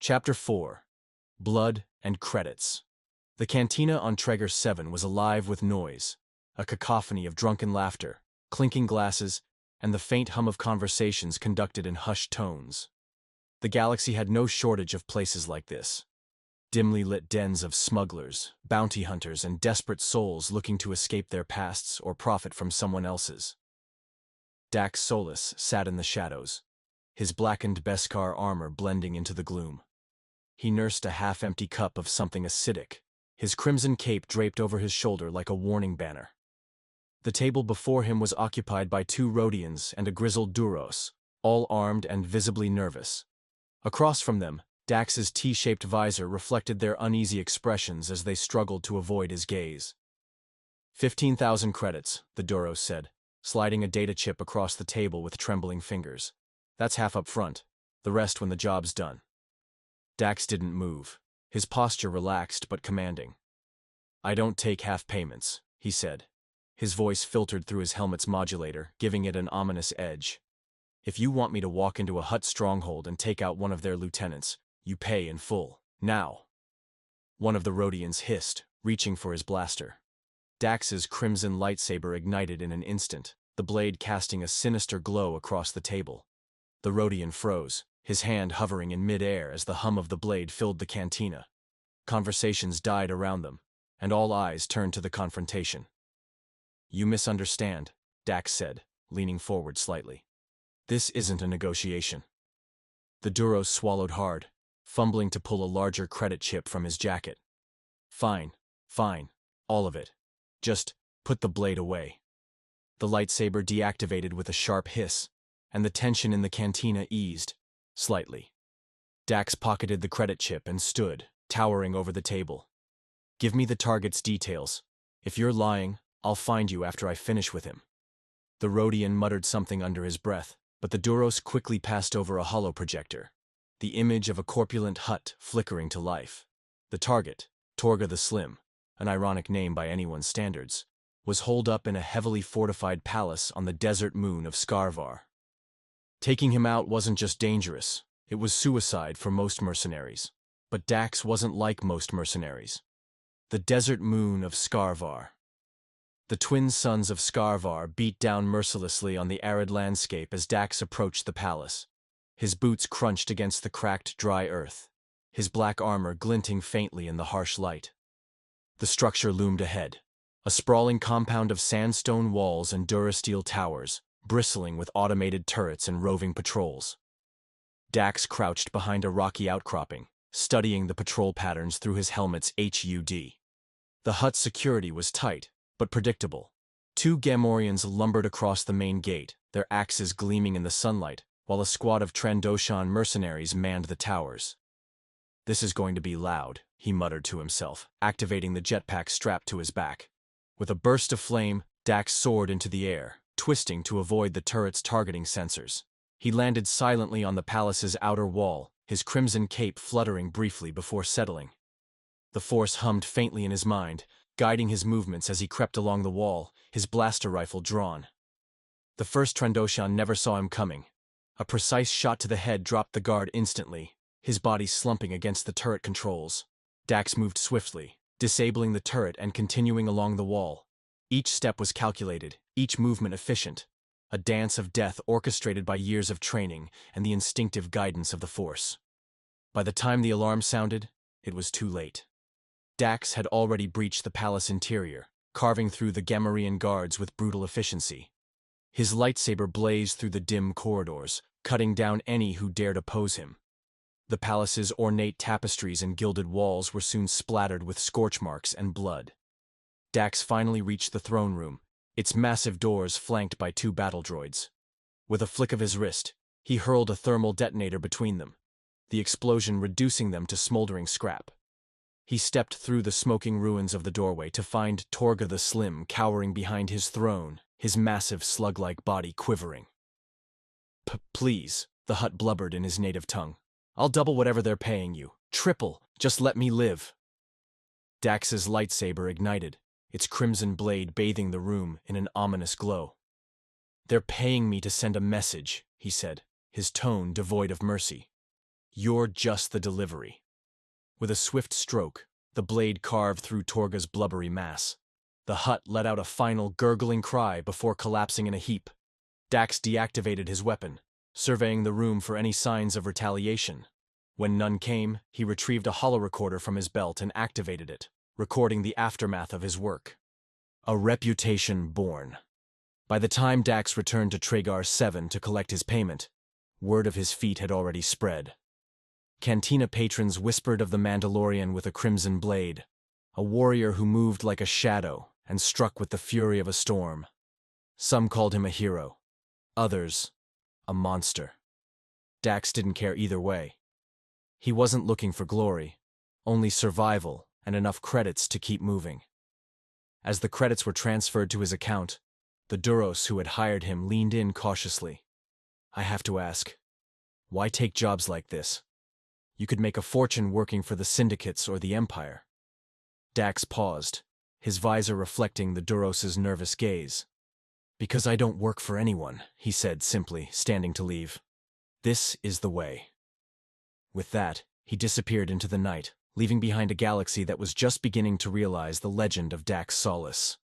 Chapter 4. Blood and Credits. The cantina on Traeger 7 was alive with noise, a cacophony of drunken laughter, clinking glasses, and the faint hum of conversations conducted in hushed tones. The galaxy had no shortage of places like this. Dimly lit dens of smugglers, bounty hunters, and desperate souls looking to escape their pasts or profit from someone else's. Dax Solus sat in the shadows, his blackened Beskar armor blending into the gloom. He nursed a half-empty cup of something acidic, his crimson cape draped over his shoulder like a warning banner. The table before him was occupied by 2 Rhodians and a grizzled Duros, all armed and visibly nervous. Across from them, Dax's T-shaped visor reflected their uneasy expressions as they struggled to avoid his gaze. 15,000 credits, the Duros said, sliding a data chip across the table with trembling fingers. That's half up front, the rest when the job's done. Dax didn't move, his posture relaxed but commanding. "I don't take half payments," he said. His voice filtered through his helmet's modulator, giving it an ominous edge. "If you want me to walk into a Hutt stronghold and take out one of their lieutenants, you pay in full. Now." One of the Rhodians hissed, reaching for his blaster. Dax's crimson lightsaber ignited in an instant, the blade casting a sinister glow across the table. The Rhodian froze, his hand hovering in mid-air as the hum of the blade filled the cantina. Conversations died around them, and all eyes turned to the confrontation. "You misunderstand," Dax said, leaning forward slightly. "This isn't a negotiation." The Duros swallowed hard, fumbling to pull a larger credit chip from his jacket. Fine, all of it. Just put the blade away." The lightsaber deactivated with a sharp hiss, and the tension in the cantina eased, slightly. Dax pocketed the credit chip and stood, towering over the table. "Give me the target's details. If you're lying, I'll find you after I finish with him." The Rhodian muttered something under his breath, but the Duros quickly passed over a holoprojector, the image of a corpulent Hutt flickering to life. The target, Torga the Slim, an ironic name by anyone's standards, was holed up in a heavily fortified palace on the desert moon of Skarvar. Taking him out wasn't just dangerous, it was suicide for most mercenaries. But Dax wasn't like most mercenaries. The desert moon of Skarvar. The twin suns of Skarvar beat down mercilessly on the arid landscape as Dax approached the palace. His boots crunched against the cracked, dry earth, his black armor glinting faintly in the harsh light. The structure loomed ahead, a sprawling compound of sandstone walls and durasteel towers, bristling with automated turrets and roving patrols. Dax crouched behind a rocky outcropping, studying the patrol patterns through his helmet's HUD. The Hutt's security was tight, but predictable. 2 Gamorreans lumbered across the main gate, their axes gleaming in the sunlight, while a squad of Trandoshan mercenaries manned the towers. "This is going to be loud," he muttered to himself, activating the jetpack strapped to his back. With a burst of flame, Dax soared into the air, twisting to avoid the turret's targeting sensors. He landed silently on the palace's outer wall, his crimson cape fluttering briefly before settling. The Force hummed faintly in his mind, guiding his movements as he crept along the wall, his blaster rifle drawn. The first Trandoshan never saw him coming. A precise shot to the head dropped the guard instantly, his body slumping against the turret controls. Dax moved swiftly, disabling the turret and continuing along the wall. Each step was calculated, each movement efficient, a dance of death orchestrated by years of training and the instinctive guidance of the Force. By the time the alarm sounded, it was too late. Dax had already breached the palace interior, carving through the Gamorrean guards with brutal efficiency. His lightsaber blazed through the dim corridors, cutting down any who dared oppose him. The palace's ornate tapestries and gilded walls were soon splattered with scorch marks and blood. Dax finally reached the throne room, its massive doors flanked by 2 battle droids. With a flick of his wrist, he hurled a thermal detonator between them, the explosion reducing them to smoldering scrap. He stepped through the smoking ruins of the doorway to find Torga the Slim cowering behind his throne, his massive slug-like body quivering. Please," the Hutt blubbered in his native tongue. "I'll double whatever they're paying you. Triple. Just let me live." Dax's lightsaber ignited, its crimson blade bathing the room in an ominous glow. "They're paying me to send a message," he said, his tone devoid of mercy. You're just the delivery. With a swift stroke, the blade carved through Torga's blubbery mass. The Hutt let out a final gurgling cry before collapsing in a heap. Dax deactivated his weapon, surveying the room for any signs of retaliation. When none came, he retrieved a holorecorder from his belt and activated it, recording the aftermath of his work. A reputation born. By the time Dax returned to Tragar 7 to collect his payment, word of his feat had already spread. Cantina patrons whispered of the Mandalorian with a crimson blade, a warrior who moved like a shadow and struck with the fury of a storm. Some called him a hero, others, a monster. Dax didn't care either way. He wasn't looking for glory, only survival and enough credits to keep moving. As the credits were transferred to his account, the Duros who had hired him leaned in cautiously. I have to ask, why take jobs like this? You could make a fortune working for the syndicates or the Empire. Dax paused, his visor reflecting the Duros' nervous gaze. Because I don't work for anyone, he said simply, standing to leave. This is the way. With that, he disappeared into the night, leaving behind a galaxy that was just beginning to realize the legend of Dax Solus.